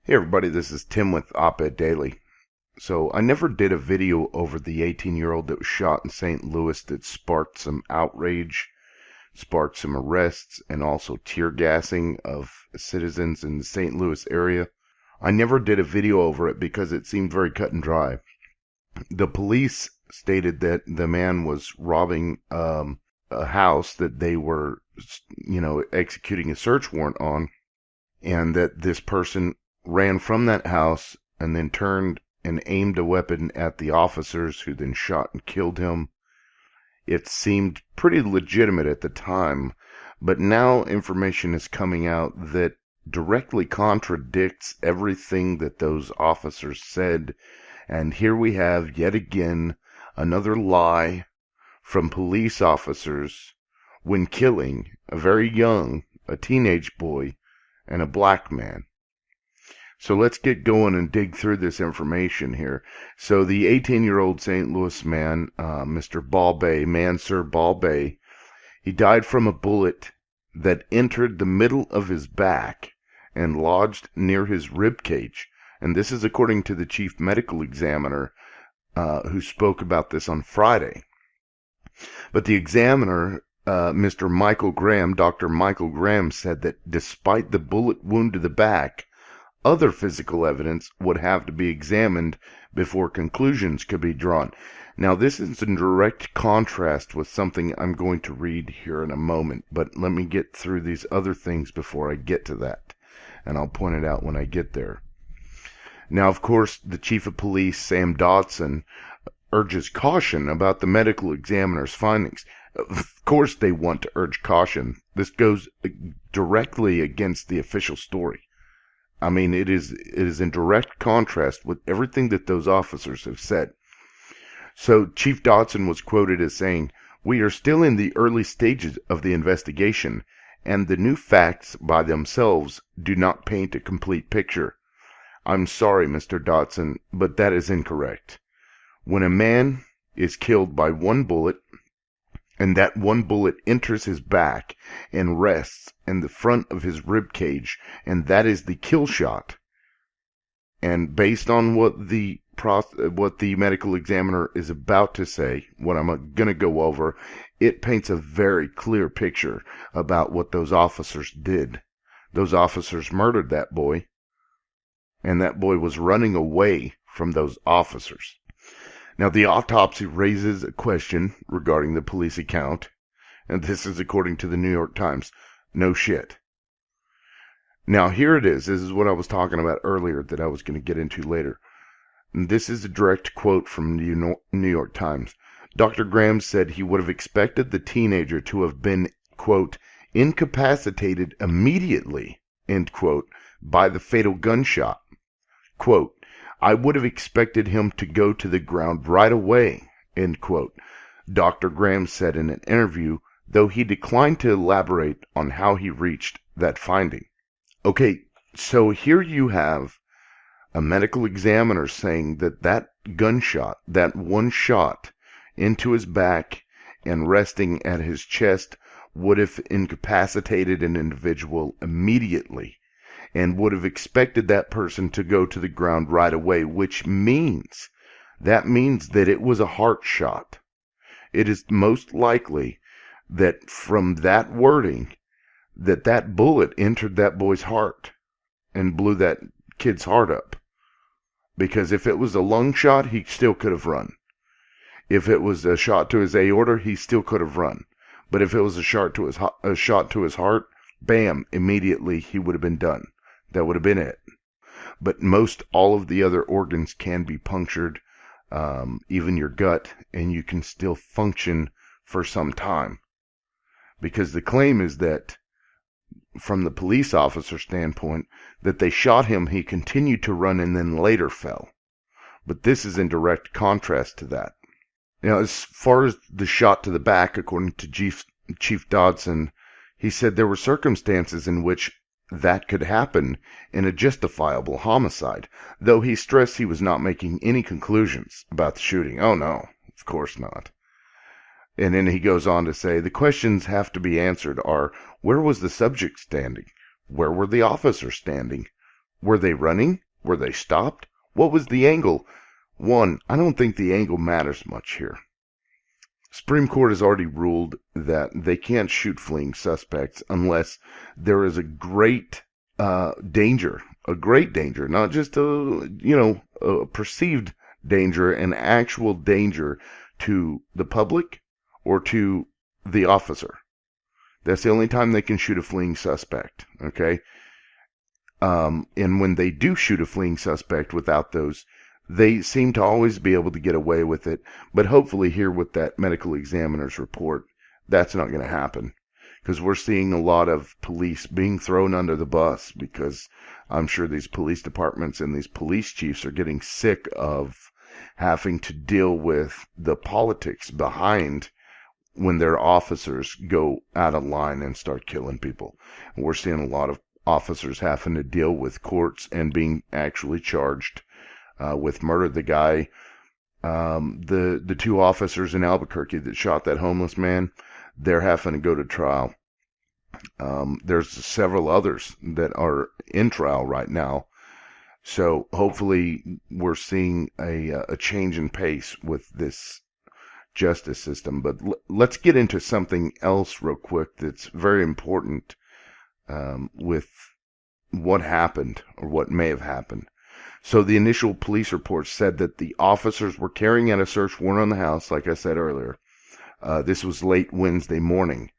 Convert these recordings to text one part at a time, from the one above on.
Hey everybody, this is Tim with Op-Ed Daily. So I never did a video over the 18-year-old that was shot in St. Louis that sparked some outrage, sparked some arrests, and also tear gassing of citizens in the St. Louis area. I never did a video over it because it seemed very cut and dry. The police stated that the man was robbing a house that they were, executing a search warrant on, and that this person ran from that house and then turned and aimed a weapon at the officers, who then shot and killed him. It seemed pretty legitimate at the time, but now information is coming out that directly contradicts everything that those officers said. And here we have yet again another lie from police officers when killing a very young, a teenage boy, and a black man. So let's get going and dig through this information here. So the 18-year-old St. Louis man, Mr. Ball-Bey, Mansur Ball-Bey, he died from a bullet that entered the middle of his back and lodged near his rib cage. And this is according to the chief medical examiner, who spoke about this on Friday. But the examiner, Mr. Michael Graham, Dr. Michael Graham, said that despite the bullet wound to the back, other physical evidence would have to be examined before conclusions could be drawn. Now, this is in direct contrast with something I'm going to read here in a moment, but let me get through these other things before I get to that, and I'll point it out when I get there. Now, of course, the chief of police, Sam Dodson, urges caution about the medical examiner's findings. Of course they want to urge caution. This goes directly against the official story. I mean, it is in direct contrast with everything that those officers have said. So Chief Dodson was quoted as saying, "We are still in the early stages of the investigation, and the new facts by themselves do not paint a complete picture. I'm sorry, Mr. Dodson, but that is incorrect. When a man is killed by one bullet, and that one bullet enters his back and rests in the front of his rib cage, and that is the kill shot. And based on what the medical examiner is about to say, what I'm going to go over, it paints a very clear picture about what those officers did. Those officers murdered that boy, and that boy was running away from those officers. Now, the autopsy raises a question regarding the police account, and this is according to the New York Times. No shit. Now, here it is. This is what I was talking about earlier that I was going to get into later. And this is a direct quote from the New York Times. Dr. Graham said he would have expected the teenager to have been, quote, incapacitated immediately, end quote, by the fatal gunshot. Quote, I would have expected him to go to the ground right away, end quote, Dr. Graham said in an interview, though he declined to elaborate on how he reached that finding. Okay, so here you have a medical examiner saying that gunshot, that one shot into his back and resting at his chest, would have incapacitated an individual immediately, and would have expected that person to go to the ground right away, which means that it was a heart shot. It is most likely that from that wording, that bullet entered that boy's heart and blew that kid's heart up. Because if it was a lung shot, he still could have run. If it was a shot to his aorta, he still could have run. But if it was a shot to his heart, bam, immediately he would have been done. That would have been it. But most all of the other organs can be punctured, even your gut, and you can still function for some time. Because the claim is that, from the police officer standpoint, that they shot him, he continued to run, and then later fell. But this is in direct contrast to that. Now, as far as the shot to the back, according to Chief Dodson, he said there were circumstances in which that could happen in a justifiable homicide, though he stressed he was not making any conclusions about the shooting. Oh no, of course not. And then he goes on to say, the questions have to be answered are, where was the subject standing? Where were the officers standing? Were they running? Were they stopped? What was the angle? One, I don't think the angle matters much here. Supreme Court has already ruled that they can't shoot fleeing suspects unless there is a great danger, not just a perceived danger, an actual danger to the public or to the officer. That's the only time they can shoot a fleeing suspect, okay? And when they do shoot a fleeing suspect without those, they seem to always be able to get away with it. But hopefully here with that medical examiner's report, that's not going to happen. Because we're seeing a lot of police being thrown under the bus, because I'm sure these police departments and these police chiefs are getting sick of having to deal with the politics behind when their officers go out of line and start killing people. And we're seeing a lot of officers having to deal with courts and being actually charged with murder. The guy, the two officers in Albuquerque that shot that homeless man, they're having to go to trial. There's several others that are in trial right now. So hopefully we're seeing a change in pace with this justice system. But let's get into something else real quick that's very important with what happened or what may have happened. So the initial police report said that the officers were carrying out a search warrant on the house, like I said earlier. This was late Wednesday morning.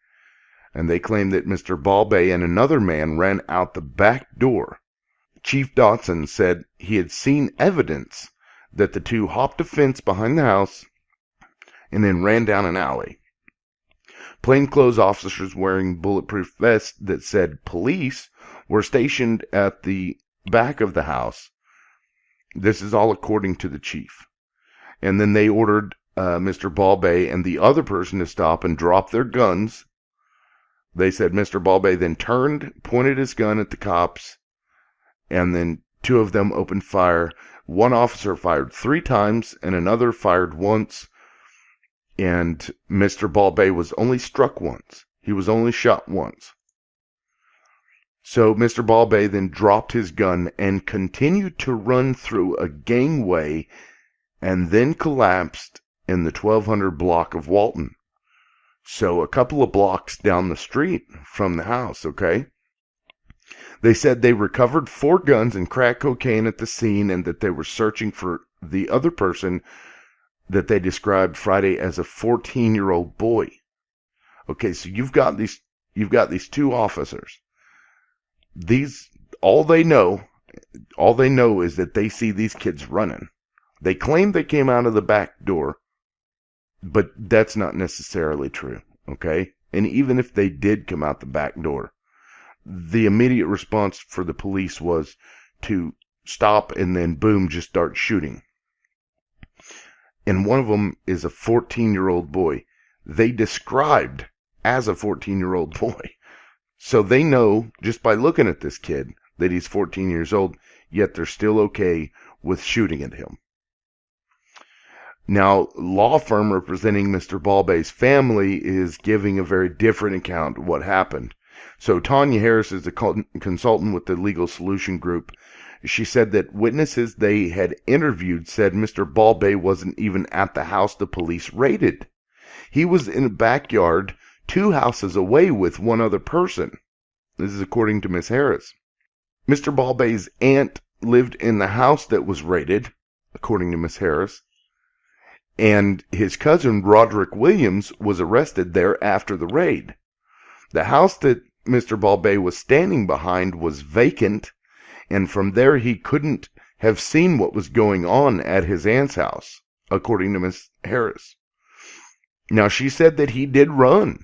And they claimed that Mr. Ball-Bey and another man ran out the back door. Chief Dotson said he had seen evidence that the two hopped a fence behind the house and then ran down an alley. Plainclothes officers wearing bulletproof vests that said police were stationed at the back of the house. This is all according to the chief. And then they ordered Mr. Ball-Bey and the other person to stop and drop their guns. They said Mr. Ball-Bey then turned, pointed his gun at the cops, and then two of them opened fire. One officer fired 3 times and another fired once. And Mr. Ball-Bey was only struck once. He was only shot once. So Mr. Ball-Bey then dropped his gun and continued to run through a gangway and then collapsed in the 1200 block of Walton. So a couple of blocks down the street from the house, okay? They said they recovered 4 guns and crack cocaine at the scene and that they were searching for the other person that they described Friday as a 14-year-old boy. Okay, so you've got these 2 officers. All they know is that they see these kids running. They claim they came out of the back door, but that's not necessarily true, okay? And even if they did come out the back door, the immediate response for the police was to stop and then boom, just start shooting. And one of them is a 14-year-old boy. They described as a 14-year-old boy. So they know, just by looking at this kid, that he's 14 years old, yet they're still okay with shooting at him. Now, law firm representing Mr. Ball-Bey's family is giving a very different account of what happened. So Tanya Harris is a consultant with the Legal Solution Group. She said that witnesses they had interviewed said Mr. Ball-Bey wasn't even at the house the police raided. He was in a backyard 2 houses away with one other person. This is according to Ms. Harris. Mr. Ball-Bey's aunt lived in the house that was raided, according to Ms. Harris. And his cousin, Roderick Williams, was arrested there after the raid. The house that Mr. Ball-Bey was standing behind was vacant, and from there he couldn't have seen what was going on at his aunt's house, according to Ms. Harris. Now, she said that he did run.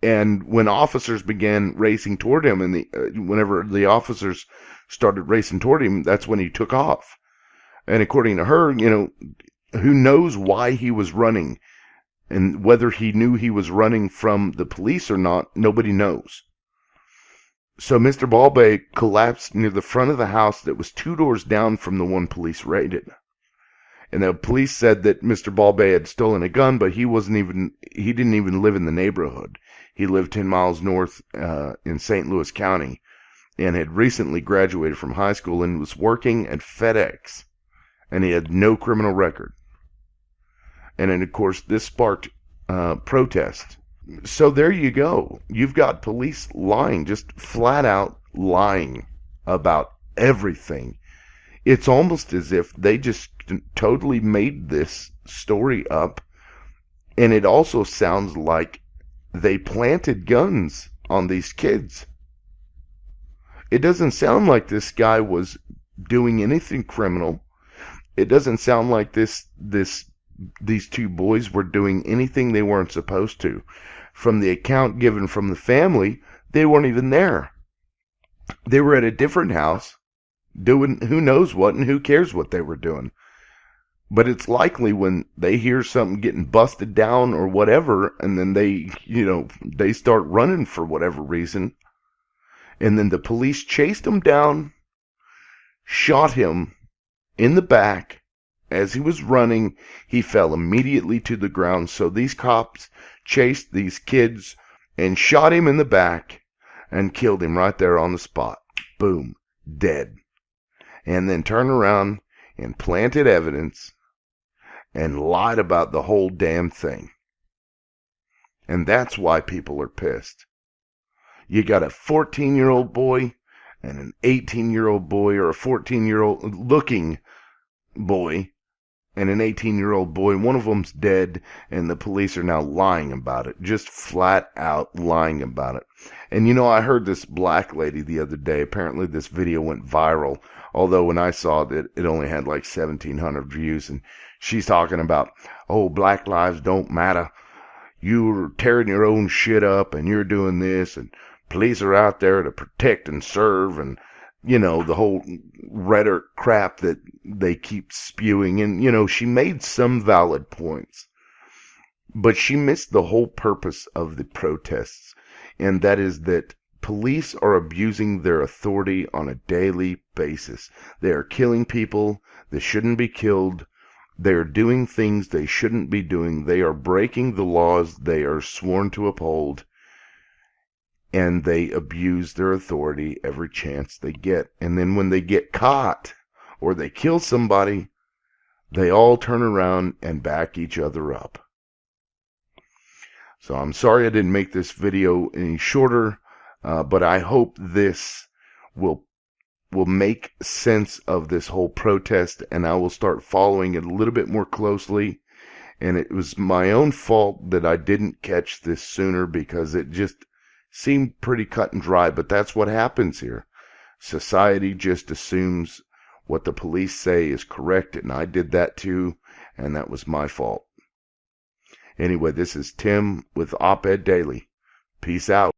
And when officers began racing toward him, and whenever the officers started racing toward him, that's when he took off. And according to her, who knows why he was running, and whether he knew he was running from the police or not, nobody knows. So Mr. Ball-Bey collapsed near the front of the house that was 2 doors down from the one police raided. And the police said that Mr. Ball-Bey had stolen a gun, but he didn't even live in the neighborhood. He lived 10 miles north in St. Louis County, and had recently graduated from high school and was working at FedEx, and he had no criminal record. And then, of course, this sparked protest. So there you go. You've got police lying, just flat out lying about everything. It's almost as if they just totally made this story up, and it also sounds like they planted guns on these kids. It doesn't sound like this guy was doing anything criminal. It doesn't sound like these two boys were doing anything they weren't supposed to. From the account given from the family, they weren't even there. They were at a different house doing who knows what, and who cares what they were doing. But it's likely when they hear something getting busted down or whatever, and then they start running for whatever reason, and then the police chased him down, shot him in the back. As he was running, he fell immediately to the ground. So these cops chased these kids and shot him in the back and killed him right there on the spot. Boom, dead. And then turned around and planted evidence and lied about the whole damn thing. And that's why people are pissed. You got a 14-year-old boy and an 18-year-old boy, or a 14-year-old looking boy and an 18-year-old boy. One of them's dead, and the police are now lying about it. Just flat out lying about it. And I heard this black lady the other day. Apparently this video went viral, although when I saw it, it only had like 1,700 views. And she's talking about, oh, black lives don't matter. You're tearing your own shit up, and you're doing this, and police are out there to protect and serve, and the whole rhetoric crap that they keep spewing. And, she made some valid points, but she missed the whole purpose of the protests. And that is that police are abusing their authority on a daily basis. They are killing people that shouldn't be killed. They are doing things they shouldn't be doing. They are breaking the laws they are sworn to uphold. And they abuse their authority every chance they get. And then when they get caught or they kill somebody, they all turn around and back each other up. So I'm sorry I didn't make this video any shorter, but I hope this will make sense of this whole protest, and I will start following it a little bit more closely. And it was my own fault that I didn't catch this sooner, because it just seemed pretty cut and dry. But that's what happens here. Society just assumes what the police say is correct, and I did that too, and that was my fault. Anyway, this is Tim with Op-Ed Daily. Peace out.